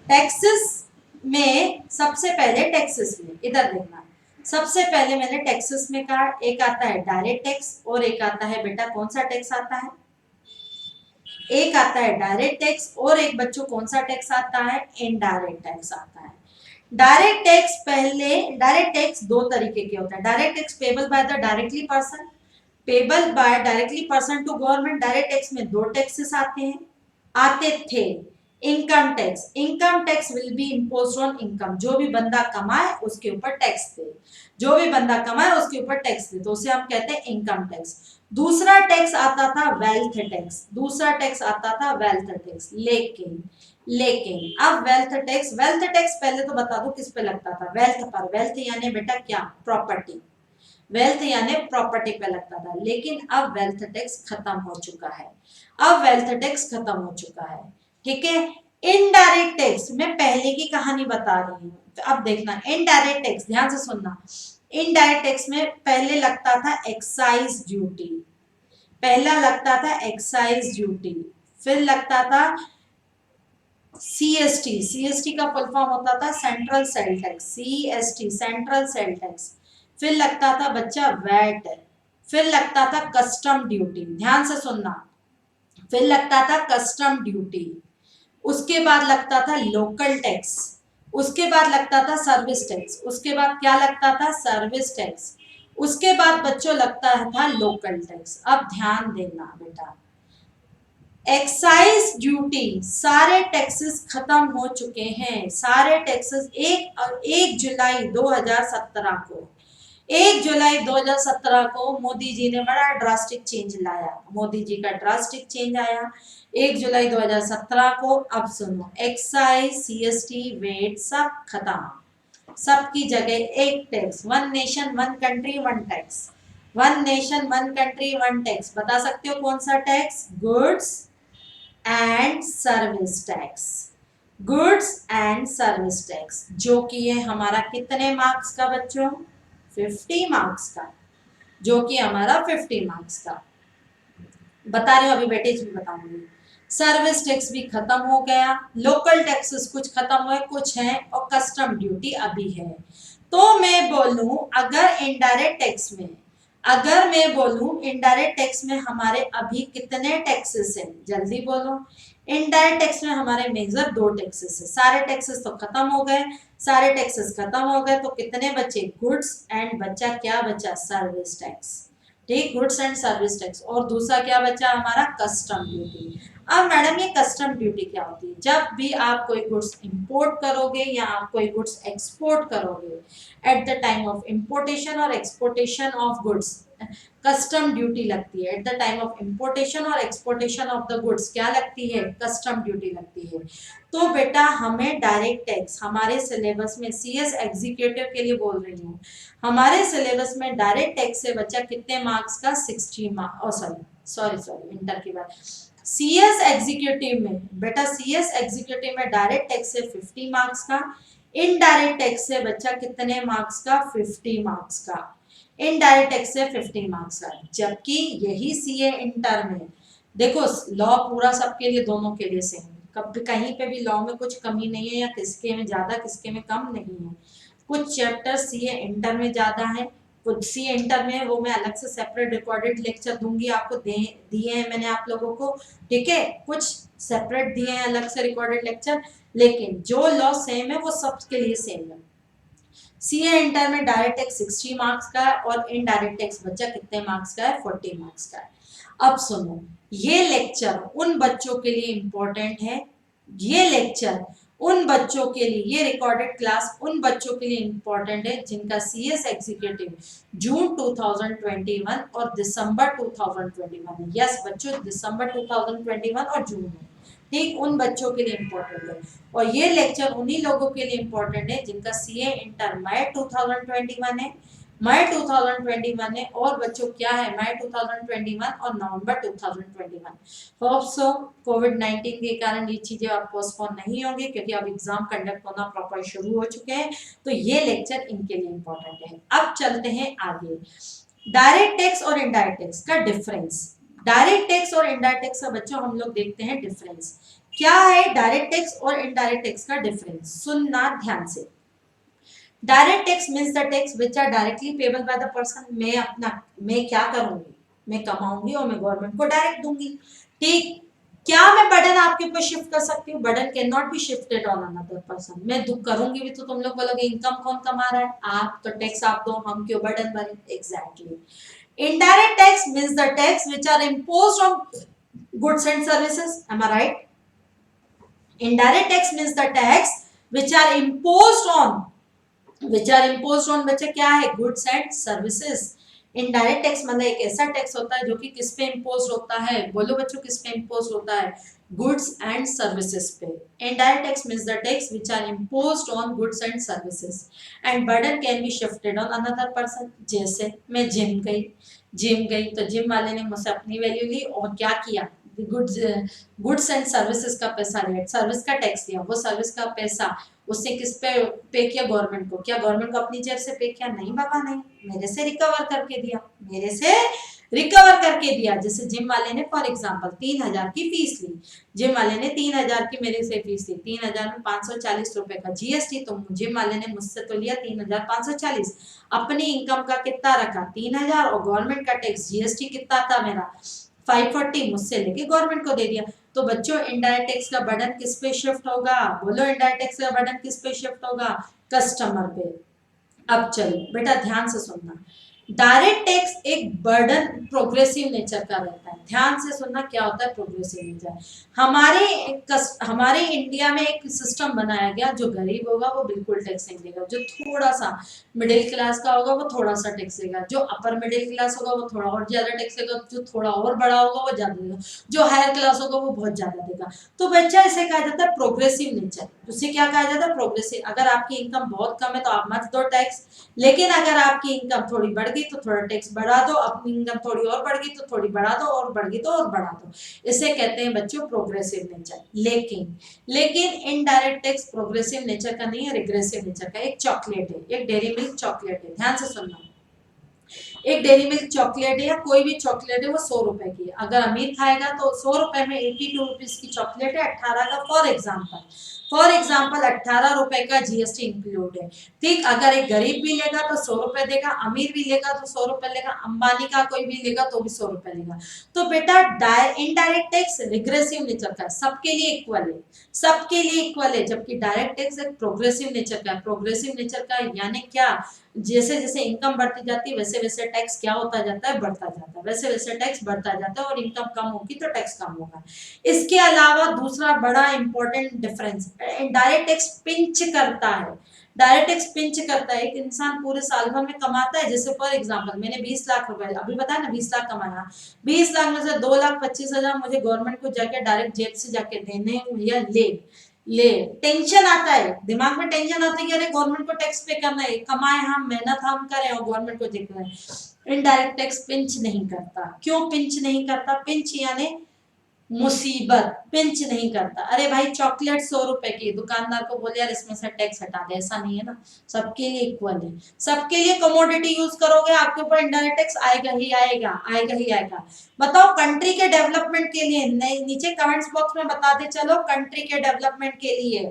टैक्सेस में सबसे पहले, टैक्सेस में इधर देखना, सबसे पहले मैंने टैक्सेस में कहा एक आता है डायरेक्ट टैक्स और एक आता है बेटा कौन सा टैक्स आता है? एक आता है डायरेक्ट टैक्स और एक बच्चों कौन सा टैक्स आता है? इनडायरेक्ट टैक्स आता है। डायरेक्ट टैक्स पहले, डायरेक्ट टैक्स दो तरीके के होते हैं। Direct tax payable by the directly person, payable by directly person to government. Direct tax में दो टैक्सेस आते हैं, आते थे। Income tax will be imposed on income, जो भी बंदा कमाए उसके ऊपर टैक्स दे, जो भी बंदा कमाए उसके ऊपर टैक्स दे, तो उसे हम कहते हैं इनकम टैक्स। दूसरा टैक्स आता था वेल्थ टैक्स, दूसरा टैक्स आता था वेल्थ टैक्स। लेकिन लेकिन अब वेल्थ टैक्स पहले तो बता दो किस पे लगता था, वेल्थ पर। वेल्थ यानी बेटा क्या, प्रॉपर्टी, वेल्थ यानी प्रॉपर्टी पे लगता था। लेकिन अब वेल्थ टैक्स खत्म हो चुका है, अब वेल्थ टैक्स खत्म हो चुका है, ठीक है। इनडायरेक्ट टैक्स, मैं पहले की कहानी बता रही हूँ, तो अब देखना इनडायरेक्ट टैक्स, ध्यान से सुनना। इनडायरेक्ट टैक्स में पहले लगता था एक्साइज ड्यूटी, पहला लगता था एक्साइज ड्यूटी, फिर लगता था सीएसटी, सीएसटी का फुल फॉर्म होता था central sale tax, CST central sale tax. फिर लगता था बच्चा वैट, फिर लगता था कस्टम ड्यूटी, ध्यान से सुनना, फिर लगता था कस्टम ड्यूटी, उसके बाद लगता था लोकल टैक्स, उसके बाद लगता था सर्विस टैक्स, उसके बाद क्या लगता था, सर्विस टैक्स, उसके बाद बच्चों लगता था लोकल टैक्स। अब ध्यान देना बेटा, एक्साइज ड्यूटी, सारे टैक्सेस खत्म हो चुके हैं, सारे टैक्सेस 1 जुलाई 2017 को, 1 जुलाई 2017 को मोदी जी ने बड़ा ड्रास्टिक चेंज लाया, मोदी जी का ड्रास्टिक चेंज आया 1 जुलाई 2017 को। अब सुनो, एक्साइज सीएसटी वेट सब खत्म, सबकी जगह एक tax, one nation one country one tax, one nation one country one tax. बता सकते हो कौन सा tax, goods and service tax, goods and service tax, जो कि है हमारा कितने मार्क्स का बच्चों, 50 मार्क्स का, जो कि हमारा 50 मार्क्स का बता रही हूँ, अभी वेटेज भी बताऊंगी। सर्विस टैक्स भी खत्म हो गया, लोकल टैक्सेस कुछ खत्म हुए कुछ हैं, और कस्टम ड्यूटी अभी है। तो मैं बोलूं अगर इनडायरेक्ट टैक्स में, अगर मैं बोलूं इनडायरेक्ट टैक्स में हमारे अभी कितने टैक्सेस हैं, जल्दी बोलो। इनडायरेक्ट टैक्स में हमारे मेजर 2 टैक्सेस है, सारे टैक्सेस तो खत्म हो गए, सारे टैक्सेस खत्म हो गए, तो कितने बचे, गुड्स एंड बचा क्या बचा, सर्विस टैक्स, ठीक, गुड्स एंड सर्विस टैक्स। और दूसरा क्या बचा हमारा, कस्टम ड्यूटी। अब मैडम ये कस्टम ड्यूटी क्या होती है, जब भी आप कोई गुड्स इंपोर्ट करोगे या आप कोई गुड्स एक्सपोर्ट करोगे, at the time of importation और exportation of goods custom duty लगती है, at the time of importation और एक्सपोर्टेशन ऑफ द गुड्स क्या लगती है, कस्टम ड्यूटी लगती है। तो बेटा हमें डायरेक्ट टैक्स हमारे सिलेबस में, सीएस एग्जीक्यूटिव के लिए बोल रही हूँ, हमारे सिलेबस में डायरेक्ट टैक्स से बचा कितने मार्क्स का, 60 मार्क्स, सॉरी इंटर की बात, सीएस एग्जीक्यूटिव में बेटा, सीएस एग्जीक्यूटिव में डायरेक्ट टैक्स से 50 मार्क्स का, इनडायरेक्ट टैक्स से बचा कितने मार्क्स का, 50 मार्क्स का, इनडायरेक्ट टैक्स से 50 मार्क्स का। जबकि यही सीए इंटर में देखो, लॉ पूरा सबके लिए, दोनों के लिए सेम, कभी कहीं पे भी लॉ में कुछ कमी नहीं है, या किसके में ज्यादा किसके में कम नहीं है। कुछ चैप्टर सीए इंटर में ज्यादा है, कुछ सीए इंटर में, वो मैं अलग से सेपरेट रिकॉर्डेड लेक्चर दूंगी आपको, दिए हैं मैंने आप लोगों को, ठीक है, कुछ सेपरेट दिए हैं अलग से रिकॉर्डेड लेक्चर, लेकिन जो लॉ सेम है वो सबके लिए सेम है। सीए इंटर में डायरेक्ट टैक्स 60 मार्क्स का है, और इनडायरेक्ट टैक्स बच्चा कितने मार्क्स का है, 40 मार्क्स का है। अब सुनो, ये लेक्चर उन बच्चों के लिए इंपॉर्टेंट है, ये लेक्चर उन बच्चों के लिए, ये रिकॉर्डेड क्लास उन बच्चों के लिए इंपॉर्टेंट है जिनका सीएस एग्जीक्यूटिव जून 2021 और दिसंबर 2021 है। यस बच्चों, दिसंबर 2021 और जून है, ठीक, उन बच्चों के लिए इंपॉर्टेंट है। और ये लेक्चर उन्हीं लोगों के लिए इंपॉर्टेंट है जिनका सीए इंटर मई 2021 है, मई 2021 है, और बच्चों क्या है, मई 2021 और नवंबर 2021। होप सो कोविड-19 के कारण ये चीजें अब पोस्टपोन नहीं होंगी, क्योंकि अब एग्जाम कंडक्ट होना प्रॉपर शुरू हो चुके हैं, तो ये लेक्चर इनके लिए इंपॉर्टेंट है। अब चलते हैं आगे, डायरेक्ट टैक्स और इनडायरेक्ट टैक्स का डिफरेंस। डायरेक्ट टैक्स और इनडायरेक्ट टैक्स का बच्चों हम लोग देखते हैं डिफरेंस क्या है, डायरेक्ट टैक्स और इनडायरेक्ट टैक्स का डिफरेंस सुनना ध्यान से। Direct tax means the tax which are directly payable by the person, मैं क्या करूंगी, मैं कमाऊंगी और मैं गवर्नमेंट को डायरेक्ट दूंगी, ठीक। क्या मैं बर्डन आपके ऊपर शिफ्ट कर सकती हूँ, burden can not be shifted on another person. मैं दुख करूंगी भी तो तुम लोग बोलोगे इनकम कौन कमा रहा है, आप, तो टैक्स आप दो, हम क्यों बर्डन भरें, exactly. Indirect tax means the tax which are imposed on goods and services, am I right? Indirect tax means the tax which are imposed on, बच्चे क्या है, goods and services. Indirect tax मतलब एक ऐसा tax होता है जो कि किस पे इम्पोज होता है, बोलो बच्चों किस पे इम्पोज होता है, गुड्स एंड सर्विसेज पे। Indirect tax means the tax which are imposed on goods and services and burden can be shifted on another person. जैसे मैं जिम गई तो जिम वाले ने मुझसे अपनी वैल्यू ली और क्या किया, गुड्स गुड्स एंड सर्विसेज का पैसा लिया, सर्विस का टैक्स लिया, वो सर्विस का पैसा उसने किस पे किया, गवर्नमेंट को। क्या गवर्नमेंट को अपनी जेब से पे किया, नहीं बाबा नहीं, मेरे से रिकवर करके दिया, मेरे से रिकवर करके दिया। जैसे जिम वाले ने फॉर एग्जांपल 3,000 की फीस ली, जिम वाले ने 3,000 की मेरे से फीस ली, 3,000 में 540 रुपए का जीएसटी, तो जिम वाले ने मुझसे तो लिया 3,540, अपनी इनकम का कितना रखा 3,000 और गवर्नमेंट का टैक्स जीएसटी कितना था मेरा 540, मुझसे लेके गवर्नमेंट को दे दिया। तो बच्चों इनडायरेक्ट टैक्स का बर्डन किस पे शिफ्ट होगा, बोलो इनडायरेक्ट टैक्स का बर्डन किस पे शिफ्ट होगा, कस्टमर पे। अब चलो बेटा ध्यान से सुनना, डायरेक्ट टैक्स एक बर्डन प्रोग्रेसिव नेचर का रहता है। ध्यान से सुनना क्या होता है प्रोग्रेसिव नेचर। हमारे इंडिया में एक सिस्टम बनाया गया, जो गरीब होगा वो बिल्कुल टैक्स नहीं देगा, जो थोड़ा सा मिडिल क्लास का होगा वो थोड़ा सा टैक्स देगा, जो अपर मिडिल क्लास होगा वो थोड़ा और ज्यादा टैक्स देगा, जो थोड़ा और बड़ा होगा वो ज्यादा देगा, जो हायर क्लास होगा वो बहुत ज्यादा देगा। तो बच्चा इसे कहा जाता है प्रोग्रेसिव नेचर। उसे क्या कहा जाता है, प्रोग्रेसिव। अगर आपकी इनकम बहुत कम है तो आप मत दो टैक्स, लेकिन अगर आपकी इनकम थोड़ी बढ़ गई तो थोड़ा टैक्स बढ़ा दो, अपनी इनकम थोड़ी और बढ़ गई तो थोड़ी बढ़ा दो, और बढ़ गई तो और बढ़ा दो। इसे कहते हैं बच्चों प्रोग्रेसिव नेचर। लेकिन इनडायरेक्ट टैक्स प्रोग्रेसिव नेचर का नहीं है, रिग्रेसिव नेचर का। एक चॉकलेट है, एक डेयरी मिल्क चॉकलेट है, ध्यान से सुनना, एक डेयरी मिल्क चॉकलेट है या कोई भी चॉकलेट है, वो 100 रुपए की है। अगर अमीर खाएगा तो 100 रुपए में 82 रुपीज की चॉकलेट है, 18 का फॉर एग्जाम्पल 18 रुपए का जीएसटी इंक्लूड है। ठीक, अगर एक गरीब भी लेगा तो 100 रुपए देगा, अमीर भी लेगा तो 100 रुपए लेगा, अंबानी का कोई भी लेगा तो भी 100 रुपए लेगा। तो बेटा इनडायरेक्ट टैक्स रिग्रेसिव नेचर का है, सबके लिए इक्वल है, सबके लिए इक्वल है, जबकि डायरेक्ट टैक्स एक प्रोग्रेसिव नेचर का है। प्रोग्रेसिव नेचर का यानी क्या, जैसे जैसे इनकम बढ़ती जाती है वैसे वैसे टैक्स क्या होता जाता है, बढ़ता जाता है, वैसे वैसे टैक्स बढ़ता जाता है, और इनकम कम होगी तो टैक्स कम होगा। इसके अलावा दूसरा बड़ा important difference, direct tax pinch करता है। डायरेक्ट टैक्स पिंच करता है, एक इंसान पूरे साल भर में कमाता है, जैसे फॉर एग्जांपल मैंने 20 लाख रुपए अभी बताया ना, 20 लाख कमाया, 20 लाख में से 2,25,000 मुझे गवर्नमेंट को जाके डायरेक्ट जेब से जाके देने या ले टेंशन आता है, दिमाग में टेंशन आता है कि अरे गवर्नमेंट को टैक्स पे करना है, कमाए हम, मेहनत हम करें और गवर्नमेंट को देखना है। इनडायरेक्ट टैक्स पिंच नहीं करता। क्यों पिंच नहीं करता, पिंच यानी मुसीबत, पिंच नहीं करता। अरे भाई चॉकलेट 100 रुपए की, दुकानदार को बोले यार इसमें से टैक्स हटा दे, ऐसा नहीं है ना, सबके लिए इक्वल है। सबके लिए कमोडिटी यूज करोगे आपके ऊपर इनडायरेक्ट टैक्स आएगा ही आएगा, आएगा ही आएगा। बताओ कंट्री के डेवलपमेंट के लिए, नीचे कमेंट्स बॉक्स में बता दे चलो, कंट्री के डेवलपमेंट के लिए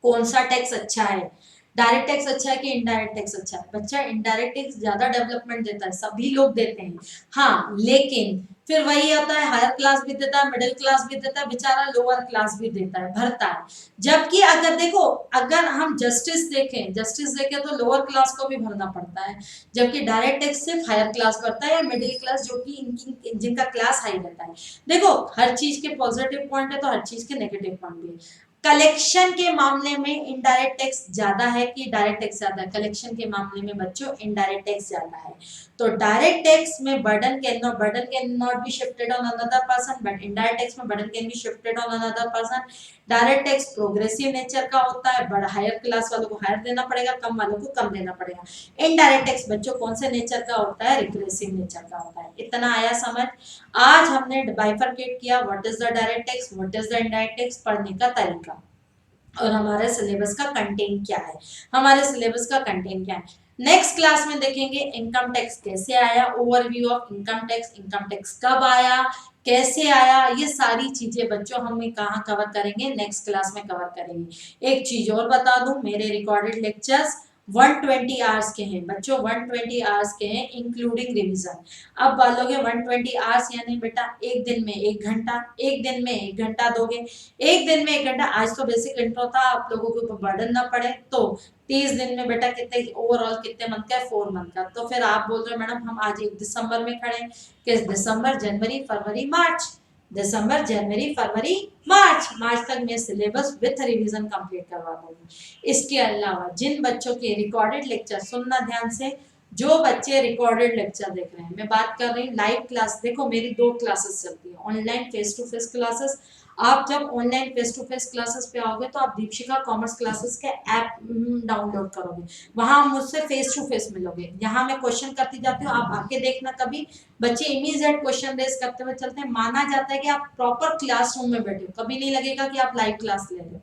कौन सा टैक्स अच्छा है, डायरेक्ट टैक्स अच्छा है कि इनडायरेक्ट टैक्स अच्छा है। बच्चा इनडायरेक्ट टैक्स ज्यादा डेवलपमेंट देता है, सभी लोग देते हैं, हाँ, लेकिन फिर वही आता है, हायर क्लास भी देता है, मिडिल क्लास भी देता है, बेचारा लोअर क्लास भी देता है, भरता है। जबकि अगर देखो, अगर हम जस्टिस देखें तो लोअर क्लास को भी भरना पड़ता है, जबकि डायरेक्ट टैक्स सिर्फ हायर क्लास भरता है या मिडिल क्लास, जो कि इनकी जिनका क्लास हाई रहता है। देखो हर चीज के पॉजिटिव पॉइंट है तो हर चीज के नेगेटिव पॉइंट भी है। कलेक्शन के मामले में इनडायरेक्ट टैक्स ज्यादा है कि डायरेक्ट टैक्स ज्यादा है, कलेक्शन के मामले में बच्चों इनडायरेक्ट टैक्स ज्यादा है। तो डायरेक्ट टैक्स में burden can not be shifted on another person, but indirect tax में burden can be shifted on another person. Direct tax progressive nature का होता है, बड़ा हायर क्लास वालों को हायर देना पड़ेगा, कम वालों को कम देना पड़ेगा। इनडायरेक्ट टैक्स बच्चों कौन से नेचर का होता है, रिग्रेसिव नेचर का होता है। इतना आया समझ। आज हमने बाइफरकेट किया, what is the direct tax, what is the indirect tax, पढ़ने का तरीका, और हमारे सिलेबस का कंटेंट क्या है, हमारे सिलेबस का कंटेंट क्या है। नेक्स्ट क्लास में देखेंगे इनकम टैक्स कैसे आया, ओवरव्यू ऑफ इनकम टैक्स कब आया, कैसे आया, ये सारी चीजें बच्चों हम कहाँ कवर करेंगे, नेक्स्ट क्लास में कवर करेंगे। एक चीज और बता दूं, मेरे रिकॉर्डेड लेक्चर्स 120 आवर्स के हैं बच्चों, 120 आवर्स के हैं इंक्लूडिंग रिवीजन। अब बोलोगे 120 आवर्स यानी बेटा एक दिन में 1 घंटा, एक दिन में 1 घंटा दोगे, एक दिन में 1 घंटा। आज तो बेसिक इंट्रो था, आप लोगों के ऊपर बर्डन ना पड़े, तो 30 दिन में बेटा कितने ओवरऑल कितने मंथ का है, 4 मंथ का। तो फिर आप बोल रहे हो मैडम हम आज 1 दिसंबर में खड़े हैं, किस दिसंबर, जनवरी, फरवरी, मार्च, दिसंबर, जनवरी, फरवरी, मार्च तक मैं सिलेबस विथ रिवीजन कंप्लीट करवा दूंगी। इसके अलावा जिन बच्चों के रिकॉर्डेड लेक्चर, सुनना ध्यान से, जो बच्चे रिकॉर्डेड लेक्चर देख रहे हैं, मैं बात कर रही हूँ लाइव क्लास। देखो मेरी 2 क्लासेस चलती है, online face to face classes. आप जब online face to face classes पे आओगे तो आप दीपिका कॉमर्स क्लासेस के ऐप डाउनलोड करोगे, वहां मुझसे फेस टू फेस मिलोगे। यहाँ मैं क्वेश्चन करती जाती हूँ, आप आके देखना। कभी बच्चे इमीडिएट क्वेश्चन रेस करते हुए चलते हैं, माना जाता है कि आप प्रॉपर क्लासरूम में बैठे हो, कभी नहीं लगेगा कि आप लाइव क्लास ले रहे हो।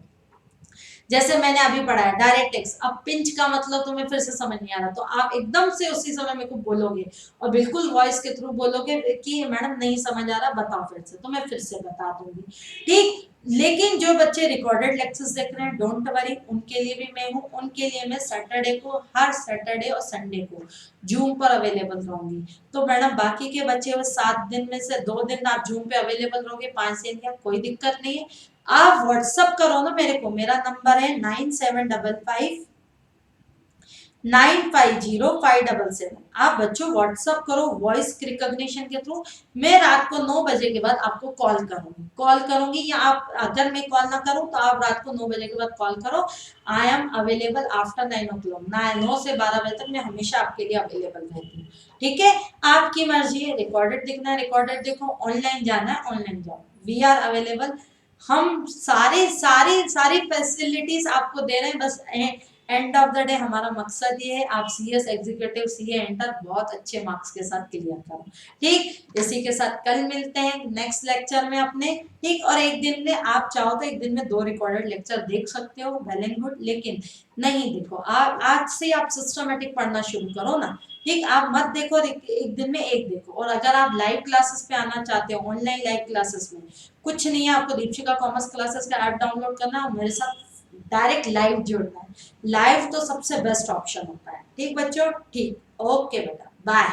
जैसे मैंने अभी पढ़ाया डायरेक्ट टेक्स्ट, अब पिंच का मतलब तुम्हें फिर से समझ नहीं आ रहा तो आप एकदम से उसी समय मेरे को बोलोगे और बिल्कुल वॉइस के थ्रू बोलोगे कि मैडम नहीं समझ आ रहा, बताओ फिर से, तो मैं फिर से बता दूंगी। ठीक, लेकिन जो बच्चे रिकॉर्डेड लेक्चर्स देख रहे हैं, डोंट वरी, उनके लिए भी मैं हूँ। उनके लिए मैं सैटरडे को, हर सैटरडे और संडे को जूम पर अवेलेबल रहूंगी। तो मैडम बाकी के बचे हुए 7 दिन में से 2 दिन आप जूम पे अवेलेबल रहोगे, 5 दिन का कोई दिक्कत नहीं है। आप व्हाट्सअप करो ना मेरे को, मेरा नंबर है 9755 950577। आप बच्चों व्हाट्सअप करो वॉइस रिकॉग्निशन के थ्रू। मैं रात को 9 बजे के बाद आपको कॉल करूंगी, या आप अगर मैं कॉल ना करूं तो आप रात को 9 बजे के बाद कॉल करो। I am available after 9 o'clock, 9 से 12 बजे तक मैं हमेशा आपके लिए अवेलेबल रहती हूँ। ठीक है, आपकी मर्जी है, रिकॉर्डेड देखना है रिकॉर्डेड देखो, ऑनलाइन जाना है ऑनलाइन जाओ, वी आर अवेलेबल। हम सारी सारी सारी फैसिलिटीज आपको दे रहे हैं, बस एंड ऑफ द डे हमारा मकसद ये है आप सीएस एग्जीक्यूटिव सीए एंटर बहुत अच्छे मार्क्स के साथ क्लियर करो। ठीक, इसी के साथ कल मिलते हैं नेक्स्ट लेक्चर में अपने। ठीक, और एक दिन में आप चाहो तो एक दिन में 2 रिकॉर्डेड लेक्चर देख सकते हो, वेल एंड गुड, लेकिन नहीं देखो, आज से आप सिस्टमेटिक पढ़ना शुरू करो ना। ठीक, आप मत देखो एक दिन में एक देखो। और अगर आप लाइव क्लासेस पे आना चाहते हो, ऑनलाइन लाइव क्लासेस में कुछ नहीं है, आपको दीपिका कॉमर्स क्लासेस का ऐप डाउनलोड करना है, मेरे साथ डायरेक्ट लाइव जुड़ना है। लाइव तो सबसे बेस्ट ऑप्शन होता है। ठीक बच्चों, ठीक, ओके बेटा, बाय।